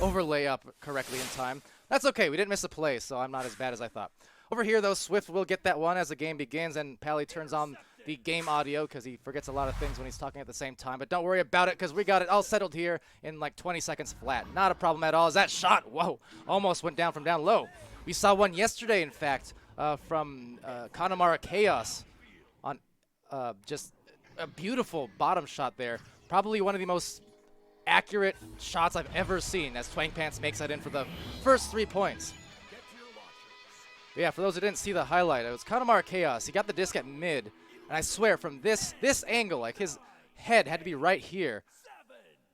overlay up correctly in time. That's okay. We didn't miss a play, so I'm not as bad as I thought. Over here, though, Swift will get that one as the game begins, and Pally turns on the game audio because he forgets a lot of things when he's talking at the same time. But don't worry about it because we got it all settled here in like 20 seconds flat. Not a problem at all. As that shot, whoa, almost went down from down low. We saw one yesterday, in fact, from Connemara Chaos on just a beautiful bottom shot there. Probably one of the most accurate shots I've ever seen as Twang Pants makes that in for the first 3 points. Yeah, for those who didn't see the highlight, it was Connemara Chaos. He got the disc at mid, and I swear from this angle, like his head had to be right here.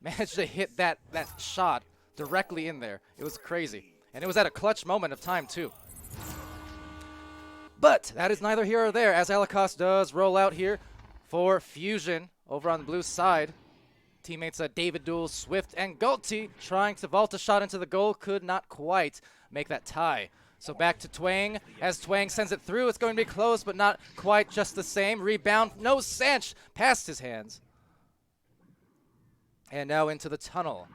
Managed to hit that shot directly in there. It was crazy. And it was at a clutch moment of time, too. But that is neither here or there, as Alicos does roll out here for Fusion over on the blue side. Teammates David Duel, Swift, and Gulti trying to vault a shot into the goal. Could not quite make that tie. So back to Twang. As Twang sends it through, it's going to be close, but not quite just the same. Rebound, no Sanch, past his hands. And now into the tunnel.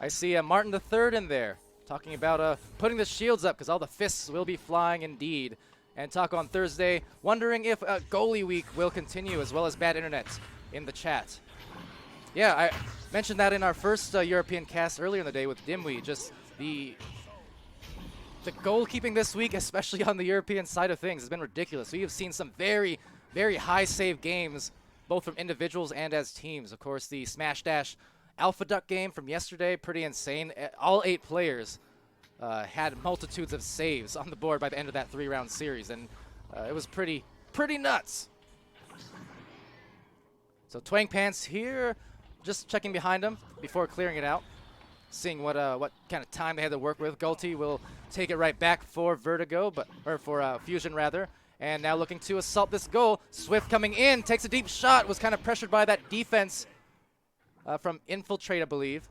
I see Martin III in there, talking about putting the shields up, because all the fists will be flying indeed. And talk on Thursday, wondering if goalie week will continue, as well as bad internet in the chat. Yeah, I mentioned that in our first European cast earlier in the day with Dimwee, just the goalkeeping this week, especially on the European side of things, has been ridiculous. We have seen some very, very high save games, both from individuals and as teams. Of course, the Smash Dash Alpha Duck game from yesterday, pretty insane. All 8 players had multitudes of saves on the board by the end of that 3-round series, and it was pretty nuts. So Twang Pants here, just checking behind him before clearing it out. Seeing what kind of time they had to work with. Gulti will take it right back for Vertigo, or for Fusion rather. And now looking to assault this goal. Swift coming in, takes a deep shot, was kind of pressured by that defense from Infiltrate, I believe.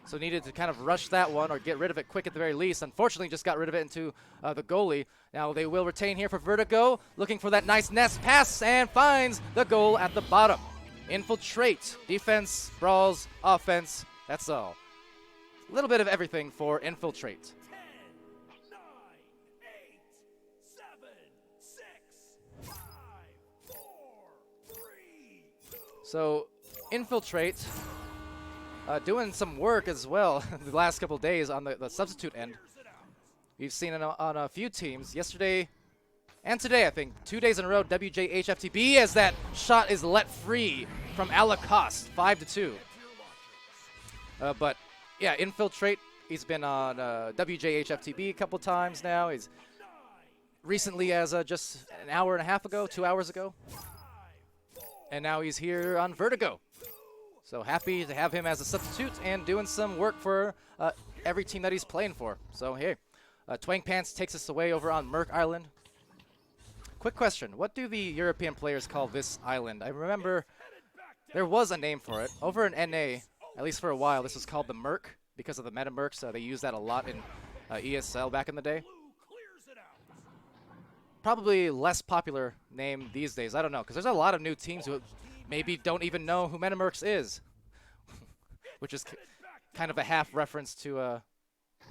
So needed to kind of rush that one or get rid of it quick at the very least. Unfortunately, just got rid of it into the goalie. Now they will retain here for Vertigo, looking for that nice nest pass and finds the goal at the bottom. Infiltrate, defense, brawls, offense, that's all. A little bit of everything for Infiltrate. 10, 9, 8, 7, 6, 5, 4, 3, 2. So Infiltrate doing some work as well the last couple days on the substitute end. We've seen it on a few teams yesterday and today, I think. 2 days in a row, WJHFTB as that shot is let free from Alacost, 5-2. But yeah, Infiltrate, he's been on WJHFTB a couple times now. He's recently as just an hour and a half ago, 2 hours ago. And now he's here on Vertigo. So happy to have him as a substitute and doing some work for every team that he's playing for. So hey, Twang Pants takes us away over on Merc Island. Quick question, what do the European players call this island? I remember there was a name for it. Over in NA, at least for a while, this was called the Merc because of the meta Mercs. They used that a lot in ESL back in the day. Probably less popular name these days. I don't know, because there's a lot of new teams who maybe don't even know who MetaMercs is, which is kind of a half reference to an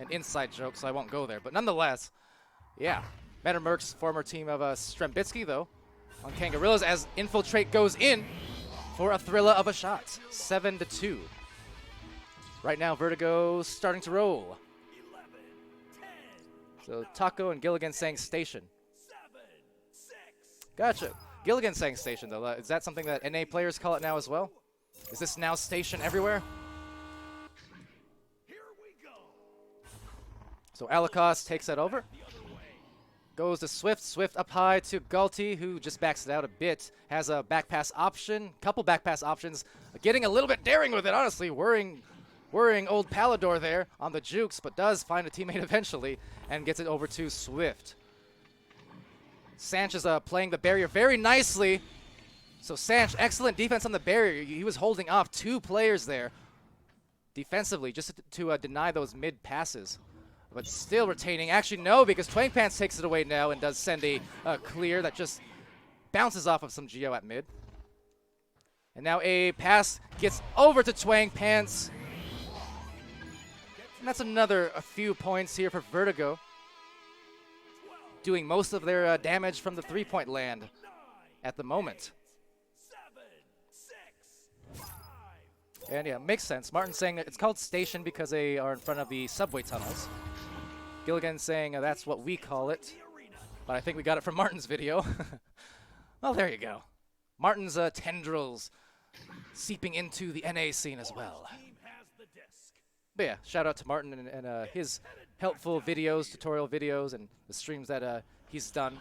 inside joke, so I won't go there. But nonetheless, yeah, MetaMercs, former team of Strembitsky, though, on Kangarillas as Infiltrate goes in for a thriller of a shot, 7-2. Right now, Vertigo starting to roll. 11, 10, So Taco and Gilligan saying station. 7, 6. Gotcha. Gilligan saying station, though. Is that something that NA players call it now as well? Is this now station everywhere? Here we go. So Alacost takes that over. The other way. Goes to Swift. Swift up high to Gulti, who just backs it out a bit. Has a back pass option. Couple back pass options. Getting a little bit daring with it, honestly. Worrying old Palidore there on the jukes, but does find a teammate eventually and gets it over to Swift. Sanch is playing the barrier very nicely. So Sanch, excellent defense on the barrier. He was holding off 2 players there defensively just to deny those mid passes. But still retaining. Actually, no, because Twang Pants takes it away now and does send a clear that just bounces off of some Geo at mid. And now a pass gets over to Twang Pants. And that's a few points here for Vertigo, doing most of their damage from the three-point land at the moment. 7, 6, 5. And yeah, makes sense. Martin's saying that it's called station because they are in front of the subway tunnels. Gilligan saying that's what we call it, but I think we got it from Martin's video. Well, there you go. Martin's tendrils seeping into the NA scene as well. Team has the disc. But yeah, shout out to Martin and his helpful videos, tutorial videos, and the streams that he's done.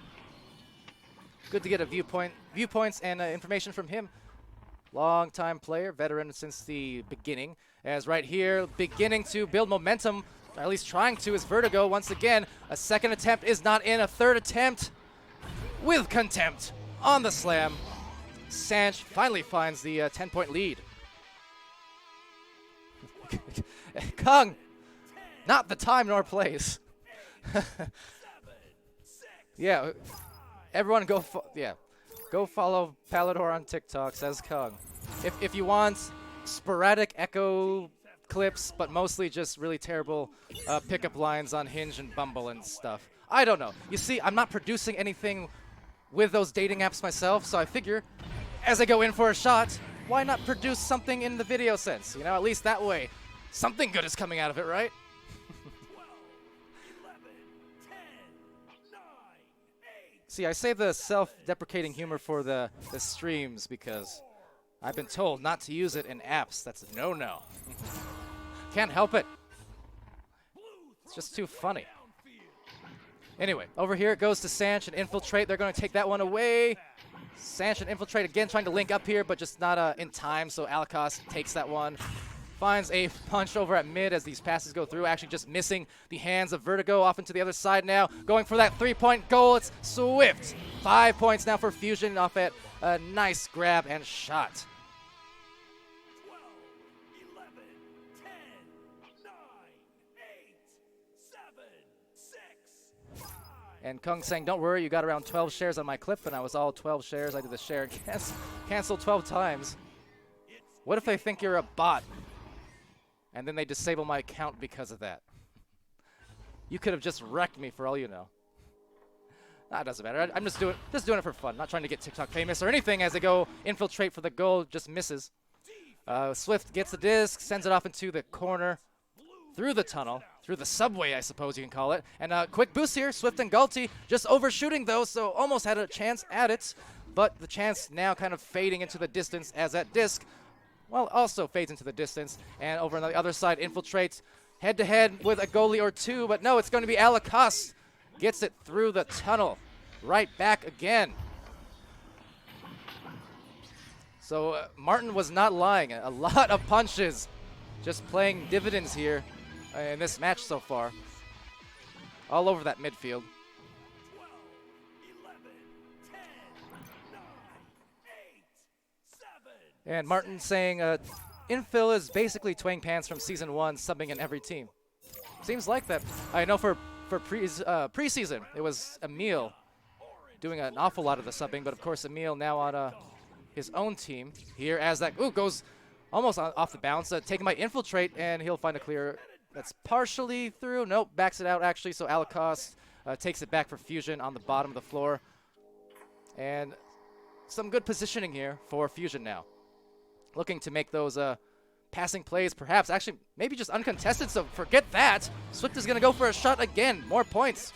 Good to get a viewpoints and information from him. Long-time player, veteran since the beginning. As right here, beginning to build momentum, or at least trying to, is Vertigo. Once again, a second attempt is not in. A third attempt with contempt on the slam. Sanch finally finds the 10-point lead. Kung, not the time nor place. Yeah, everyone go follow Palidore on TikTok, says Kung. If you want sporadic echo clips, but mostly just really terrible pickup lines on Hinge and Bumble and stuff. I don't know. You see, I'm not producing anything with those dating apps myself, so I figure as I go in for a shot, why not produce something in the video sense? You know, at least that way, something good is coming out of it, right? 12, 11, 10, 9, 8. See, I save the self-deprecating humor for the streams because I've been told not to use it in apps. That's a no-no. Can't help it. It's just too funny. Anyway, over here it goes to Sanch and Infiltrate. They're going to take that one away. Sanch and Infiltrate again trying to link up here, but just not in time, so Alikos takes that one. Finds a punch over at mid as these passes go through, actually just missing the hands of Vertigo off into the other side now. Going for that three-point goal, it's Swift. 5 points now for Fusion off at a nice grab and shot. 12, 11, 10, 9, 8, 7, 6, 5. And Kung saying, don't worry, you got around 12 shares on my clip, and I was all 12 shares. I did the share and cancel 12 times. What if they think you're a bot? And then they disable my account because of that. You could have just wrecked me for all you know. That doesn't matter. I'm just doing it for fun. Not trying to get TikTok famous or anything. As they go Infiltrate for the goal, just misses. Swift gets the disc, sends it off into the corner, through the tunnel, through the subway, I suppose you can call it. And quick boost here. Swift and Galti just overshooting though, so almost had a chance at it. But the chance now kind of fading into the distance as that disc, well, also fades into the distance. And over on the other side, Infiltrates head-to-head with a goalie or two. But no, it's going to be Alikos. Gets it through the tunnel. Right back again. So Martin was not lying. A lot of punches. Just playing dividends here in this match so far. All over that midfield. 12, 11, 10, 9, 8, 7. And Martin saying infill is basically Twang Pants from Season 1 subbing in every team. Seems like that. I know for preseason, it was Emil doing an awful lot of the subbing, but of course Emil now on his own team here as that goes almost off the bounce, taken by Infiltrate, and he'll find a clear that's partially through. Nope, backs it out actually, so Alikos takes it back for Fusion on the bottom of the floor. And some good positioning here for Fusion now. Looking to make those passing plays, perhaps. Actually, maybe just uncontested, so forget that. Swift is going to go for a shot again. More points.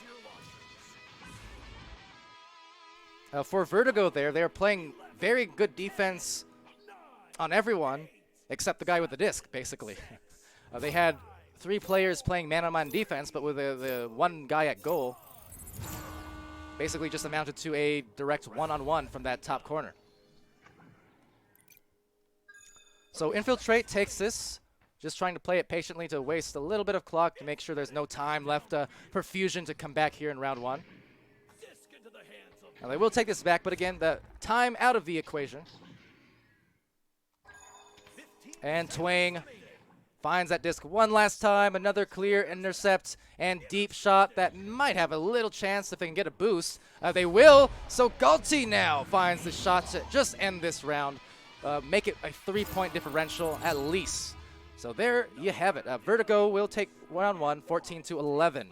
For Vertigo there, they're playing very good defense on everyone except the guy with the disc, basically. They had 3 players playing man-on-man defense, but with the one guy at goal, basically just amounted to a direct one-on-one from that top corner. So Infiltrate takes this, just trying to play it patiently to waste a little bit of clock to make sure there's no time left for Fusion to come back here in round 1. Now they will take this back, but again, the time out of the equation. And Twang finds that disc one last time, another clear intercept and deep shot that might have a little chance if they can get a boost. They will, so Galti now finds the shot to just end this round. Make it a 3-point differential at least. So there you have it. Vertigo will take round 1, 14-11.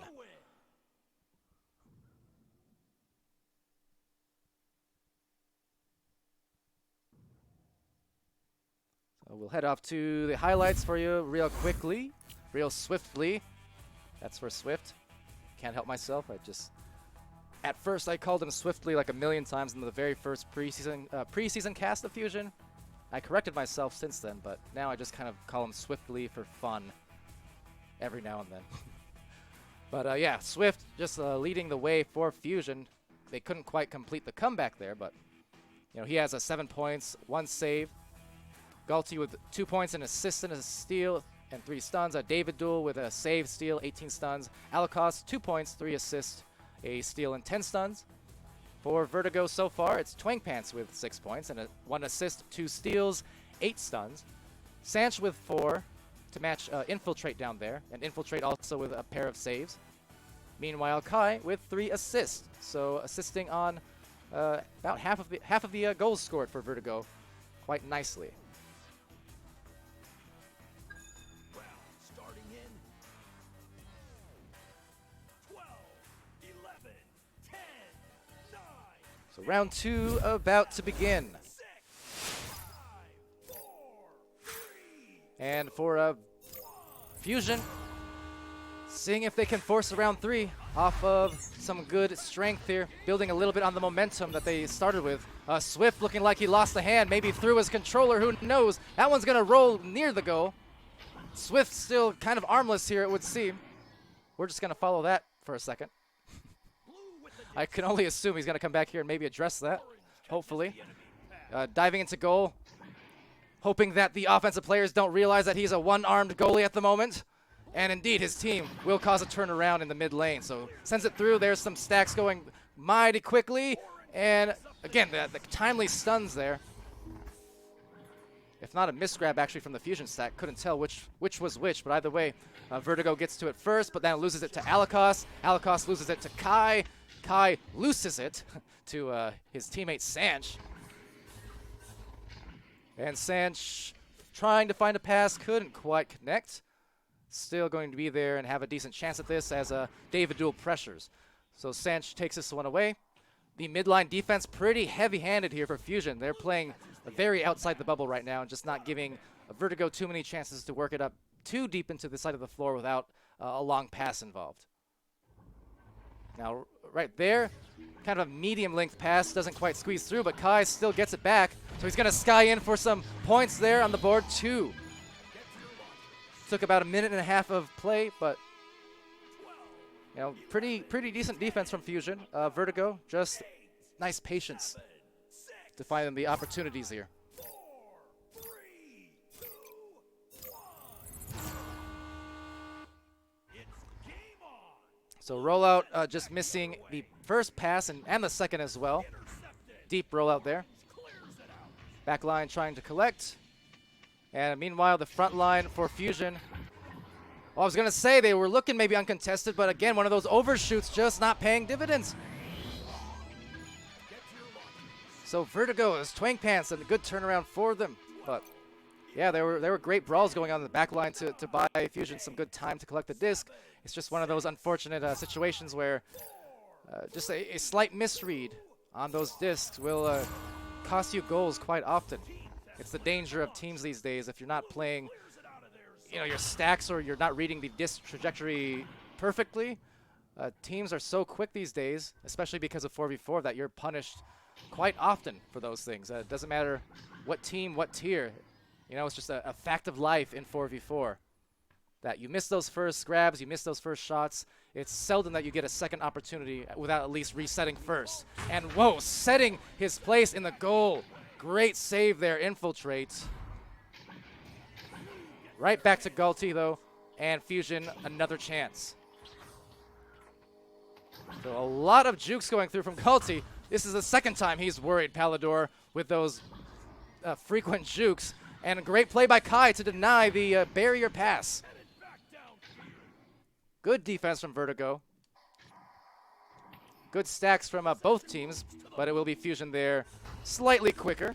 So we'll head off to the highlights for you real quickly, real swiftly. That's for Swift. Can't help myself. At first I called him Swiftly like a million times in the very first preseason cast of Fusion. I corrected myself since then, but now I just kind of call him Swiftly for fun every now and then. But yeah, Swift just leading the way for Fusion. They couldn't quite complete the comeback there, but you know, he has 7 points, 1 save. Galti with 2 points, an assist and a steal, and 3 stuns. David Duel with a save, steal, 18 stuns. Alakos, 2 points, 3 assists, a steal, and 10 stuns. For Vertigo so far, it's Twang Pants with 6 points and 1 assist, 2 steals, 8 stuns. Sanch with 4 to match Infiltrate down there, and Infiltrate also with a pair of saves. Meanwhile, Kai with 3 assists, so assisting on about half of the goals scored for Vertigo, quite nicely. Well, starting in 12, 11, 10, 9, So round 2 about to begin. 6, 5, 4, 3, And for Fusion, seeing if they can force a round 3 off of some good strength here, building a little bit on the momentum that they started with. Swift looking like he lost the hand, maybe threw his controller, who knows? That one's gonna roll near the goal. Swift still kind of armless here, it would seem. We're just gonna follow that for a second. I can only assume he's gonna come back here and maybe address that, hopefully. Diving into goal, hoping that the offensive players don't realize that he's a one-armed goalie at the moment. And indeed, his team will cause a turnaround in the mid lane. So sends it through. There's some stacks going mighty quickly. And again, the timely stuns there. If not a misgrab actually from the Fusion stack. Couldn't tell which was which. But either way, Vertigo gets to it first, but then loses it to Alakos. Alakos loses it to Kai. Kai loses it to his teammate Sanch. And Sanch trying to find a pass, couldn't quite connect. Still going to be there and have a decent chance at this as David Duel pressures. So Sanch takes this one away. The midline defense pretty heavy-handed here for Fusion. They're playing very outside the bubble right now and just not giving Vertigo too many chances to work it up too deep into the side of the floor without a long pass involved. Now, right there, kind of a medium-length pass, doesn't quite squeeze through, but Kai still gets it back. So he's going to sky in for some points there on the board, 2. Took about a minute and a half of play, but you know, pretty decent defense from Fusion. Vertigo, just nice patience to find the opportunities here. 4, 3, 2, 1. It's game on. So rollout just missing the first pass and the second as well. Deep rollout there. Back line trying to collect. And meanwhile, the front line for Fusion. Well, I was going to say they were looking maybe uncontested, but again, one of those overshoots just not paying dividends. So Vertigo is Twang Pants and a good turnaround for them. But yeah, there were great brawls going on in the back line to buy Fusion some good time to collect the disc. It's just one of those unfortunate situations where just a slight misread on those discs will cost you goals quite often. It's the danger of teams these days. If you're not playing, you know, your stacks or you're not reading the disc trajectory perfectly, teams are so quick these days, especially because of 4v4, that you're punished quite often for those things. It doesn't matter what team, what tier. You know, it's just a fact of life in 4v4 that you miss those first grabs, you miss those first shots. It's seldom that you get a second opportunity without at least resetting first. And whoa, setting his place in the goal. Great save there, Infiltrate. Right back to Galti, though, and Fusion, another chance. So a lot of jukes going through from Galti. This is the second time he's worried Palidore with those frequent jukes. And a great play by Kai to deny the barrier pass. Good defense from Vertigo. Good stacks from both teams, but it will be Fusion there slightly quicker.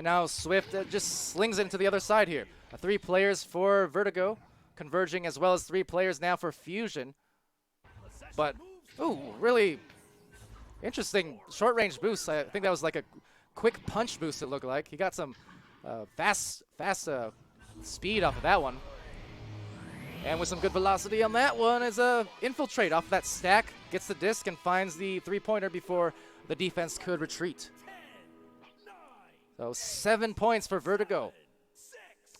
And now Swift just slings it into the other side here. 3 players for Vertigo, converging, as well as 3 players now for Fusion. But, ooh, really interesting short-range boost. I think that was like a quick punch boost, it looked like. He got some fast speed off of that one. And with some good velocity on that one is a infiltrate off that stack, gets the disc and finds the 3-pointer before the defense could retreat. So 7 points for Vertigo.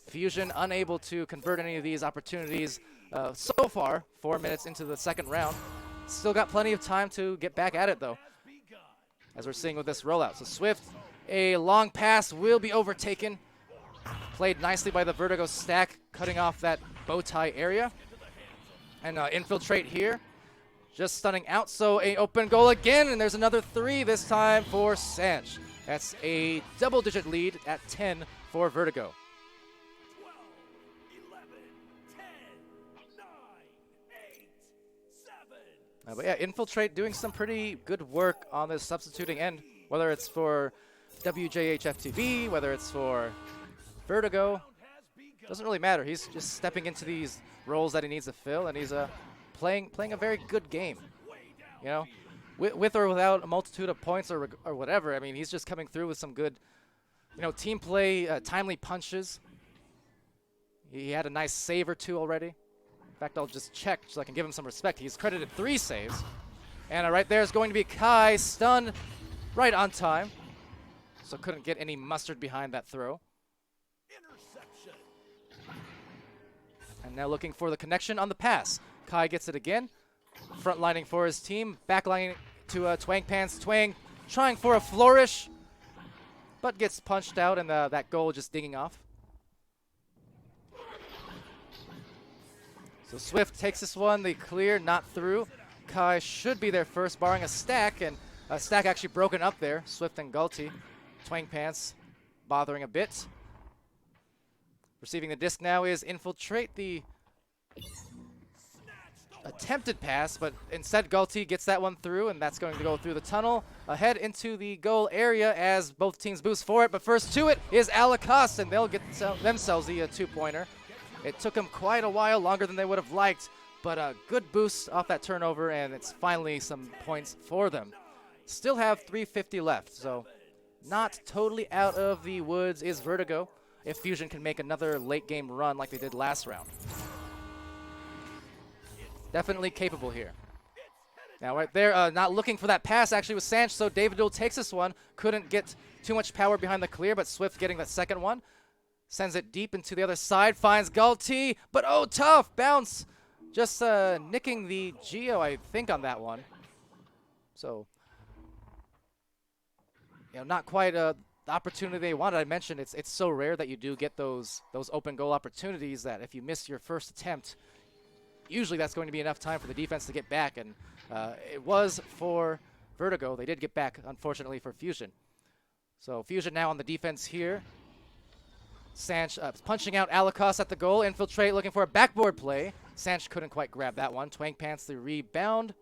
Fusion unable to convert any of these opportunities so far, 4 minutes into the second round. Still got plenty of time to get back at it though, as we're seeing with this rollout. So Swift, a long pass will be overtaken. Played nicely by the Vertigo stack, cutting off that bow tie area. And infiltrate here, just stunning out. So a open goal again, and there's another 3 this time for Sanch. That's a double-digit lead at 10 for Vertigo. 12, 11, 10, 9, 8, 7. But yeah, Infiltrate doing some pretty good work on this substituting end, whether it's for WJHFTV, whether it's for Vertigo. Doesn't really matter. He's just stepping into these roles that he needs to fill, and he's playing a very good game. You know, with or without a multitude of points or whatever. I mean, he's just coming through with some good, you know, team play, timely punches. He had a nice save or 2 already. In fact, I'll just check so I can give him some respect. He's credited 3 saves. And right there is going to be Kai, stunned right on time. So couldn't get any mustard behind that throw. Interception. And now looking for the connection on the pass. Kai gets it again. Frontlining for his team. Backlining to Twang Pants. Twang trying for a flourish, but gets punched out, and that goal just dinging off. So Swift takes this one. The clear, not through. Kai should be there first, barring a stack, and a stack actually broken up there. Swift and Gulty. Twang Pants bothering a bit. Receiving the disc now is Infiltrate, the attempted pass, but instead Gulty gets that one through, and that's going to go through the tunnel ahead into the goal area as both teams boost for it. But first to it is Alakas, and they'll get themselves the 2-pointer. It took them quite a while, longer than they would have liked, but a good boost off that turnover, and it's finally some points for them. Still have 3:50 left, so not totally out of the woods is Vertigo, if Fusion can make another late game run like they did last round. Definitely capable here. Now right there, not looking for that pass actually with Sanch, so David Duel takes this one. Couldn't get too much power behind the clear, but Swift getting that second one. Sends it deep into the other side, finds Gulty, but oh, tough bounce. Just nicking the Geo, I think, on that one. So, you know, not quite the opportunity they wanted. I mentioned it's so rare that you do get those open goal opportunities that if you miss your first attempt, usually that's going to be enough time for the defense to get back, and it was for Vertigo. They did get back, unfortunately, for Fusion. So Fusion now on the defense here. Sanch punching out Alakas at the goal. Infiltrate looking for a backboard play. Sanch couldn't quite grab that one. Twang Pants the rebound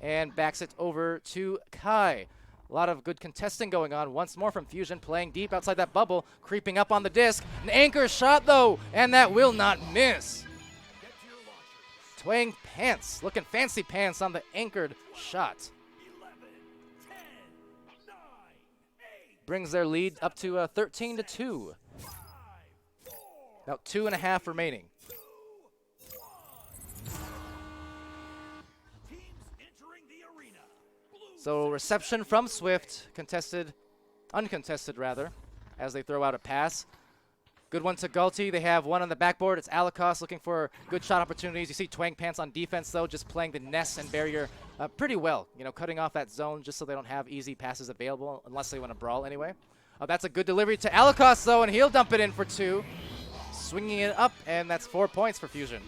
and backs it over to Kai. A lot of good contesting going on once more from Fusion, playing deep outside that bubble, creeping up on the disc. An anchor shot, though, and that will not miss. Twang Pants looking fancy pants on the anchored shot. 11, 10, 9, 8, Brings their lead up to 13-2. 5, 4, About 2.5 remaining. 2, 1. Teams entering the arena. Blue So reception from Swift, uncontested rather, as they throw out a pass. Good one to Gulty. They have one on the backboard. It's Alakas looking for good shot opportunities. You see Twang Pants on defense, though, just playing the nest and barrier pretty well. You know, cutting off that zone just so they don't have easy passes available, unless they want to brawl anyway. That's a good delivery to Alakas, though, and he'll dump it in for 2. Swinging it up, and that's 4 points for Fusion.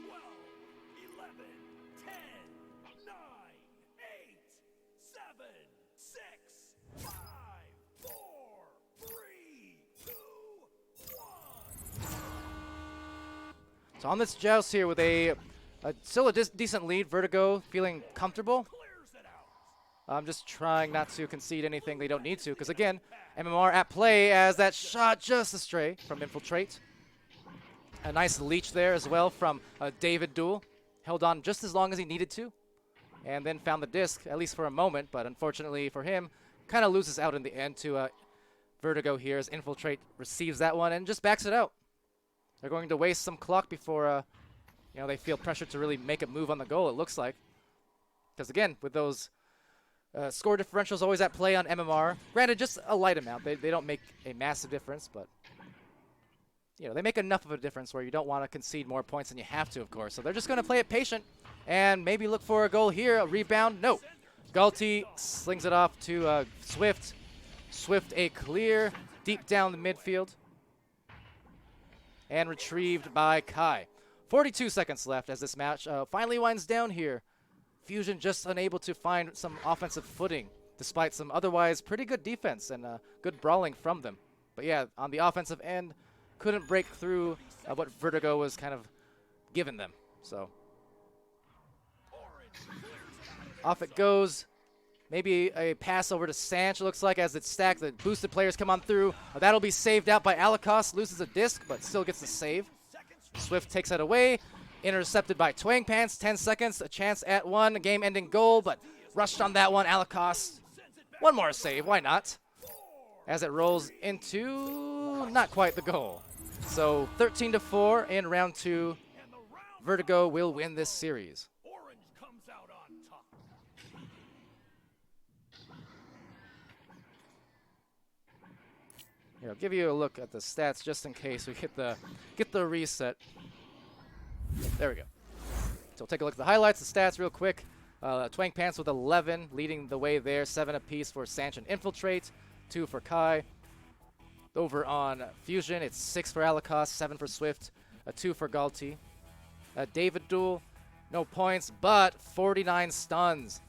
12, 11, 10, 9, 8, 7, 6, 5, 4, 3, 2, 1. So on this joust here with still a decent lead, Vertigo feeling comfortable. Clears it out. I'm just trying not to concede anything they don't need to, because again, MMR at play as that shot just astray from Infiltrate. A nice leech there as well from David Duel. Held on just as long as he needed to, and then found the disc, at least for a moment, but unfortunately for him, kind of loses out in the end to Vertigo here as Infiltrate receives that one and just backs it out. They're going to waste some clock before they feel pressured to really make a move on the goal, it looks like. Because again, with those score differentials always at play on MMR, granted just a light amount, they don't make a massive difference, but they make enough of a difference where you don't want to concede more points than you have to, of course. So they're just going to play it patient and maybe look for a goal here, a rebound. No. Galti slings it off to Swift. Swift a clear deep down the midfield. And retrieved by Kai. 42 seconds left as this match finally winds down here. Fusion just unable to find some offensive footing despite some otherwise pretty good defense and good brawling from them. But yeah, on the offensive end, couldn't break through what Vertigo was kind of giving them. So off it goes. Maybe a pass over to Sanch, it looks like, as it's stacked. The boosted players come on through. That'll be saved out by Alikos. Loses a disc, but still gets the save. Swift takes it away. Intercepted by Twang Pants. 10 seconds. A chance at one. A game-ending goal, but rushed on that one. Alikos. One more save. Why not? As it rolls into not quite the goal. So 13-4 in round 2. Vertigo will win this series. Orange comes out on top. Here, I'll give you a look at the stats just in case we get the reset. There we go. So we'll take a look at the highlights, the stats real quick. Twang Pants with 11, leading the way there. 7 apiece for Sanch and Infiltrate. 2 for Kai. Over on Fusion, it's 6 for Alikos, 7 for Swift, 2 for Galti. David Duel, no points, but 49 stuns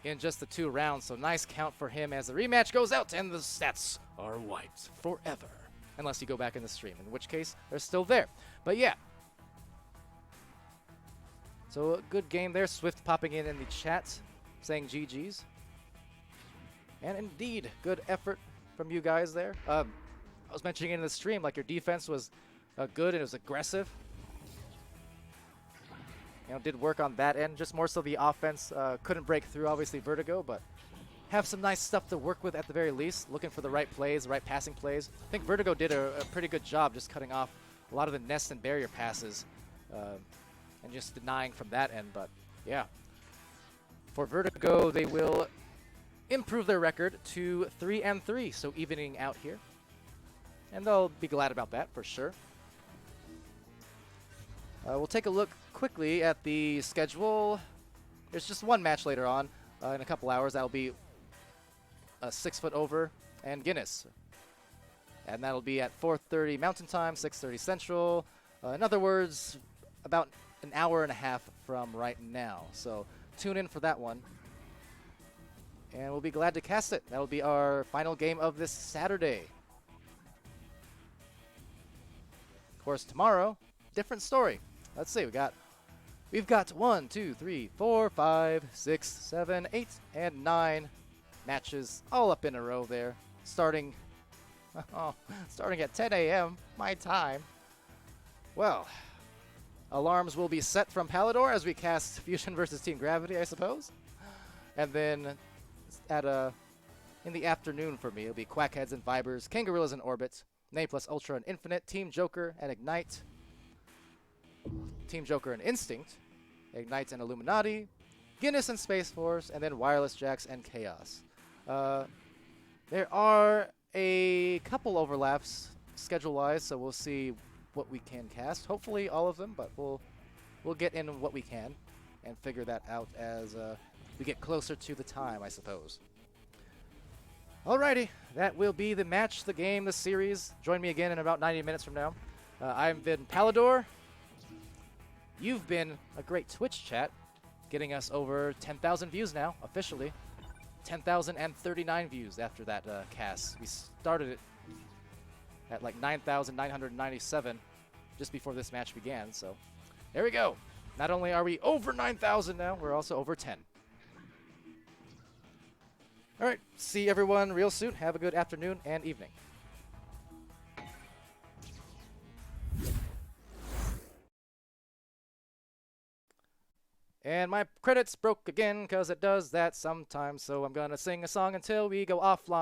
in just the 2 rounds. So nice count for him as the rematch goes out and the stats are wiped forever. Unless you go back in the stream, in which case they're still there. But yeah. So a good game there. Swift popping in the chat saying GG's. And indeed, good effort from you guys there. I was mentioning in the stream, like your defense was good and it was aggressive. Did work on that end. Just more so the offense couldn't break through, obviously, Vertigo, but have some nice stuff to work with at the very least. Looking for the right plays, the right passing plays. I think Vertigo did a pretty good job just cutting off a lot of the nest and barrier passes and just denying from that end. But yeah, for Vertigo, they will improve their record to 3-3, so evening out here. And they'll be glad about that for sure. We'll take a look quickly at the schedule. There's just one match later on in a couple hours. That'll be 6 foot over and Guinness. And that'll be at 4:30 Mountain Time, 6:30 Central. In other words, about an hour and a half from right now. So tune in for that one. And we'll be glad to cast it. That'll be our final game of this Saturday. Of course, tomorrow, different story. Let's see, we've got 1, 2, 3, 4, 5, 6, 7, 8, and 9 matches all up in a row there, starting at 10 a.m. my time. Well, alarms will be set from Palidore as we cast Fusion versus Team Gravity, I suppose. And then in the afternoon for me, it'll be Quackheads and Vibers, Kangarillas and Orbit, Nay plus Ultra and Infinite, Team Joker and Ignite, Team Joker and Instinct, Ignite and Illuminati, Guinness and Space Force, and then Wireless Jacks and Chaos. There are a couple overlaps schedule-wise, so we'll see what we can cast. Hopefully all of them, but we'll get in what we can and figure that out as we get closer to the time, I suppose. Alrighty, that will be the match, the game, the series. Join me again in about 90 minutes from now. I've been Palidore. You've been a great Twitch chat, getting us over 10,000 views now, officially. 10,039 views after that cast. We started it at like 9,997 just before this match began, so there we go. Not only are we over 9,000 now, we're also over 10. All right, see everyone real soon. Have a good afternoon and evening. And my credits broke again because it does that sometimes, so I'm gonna sing a song until we go offline.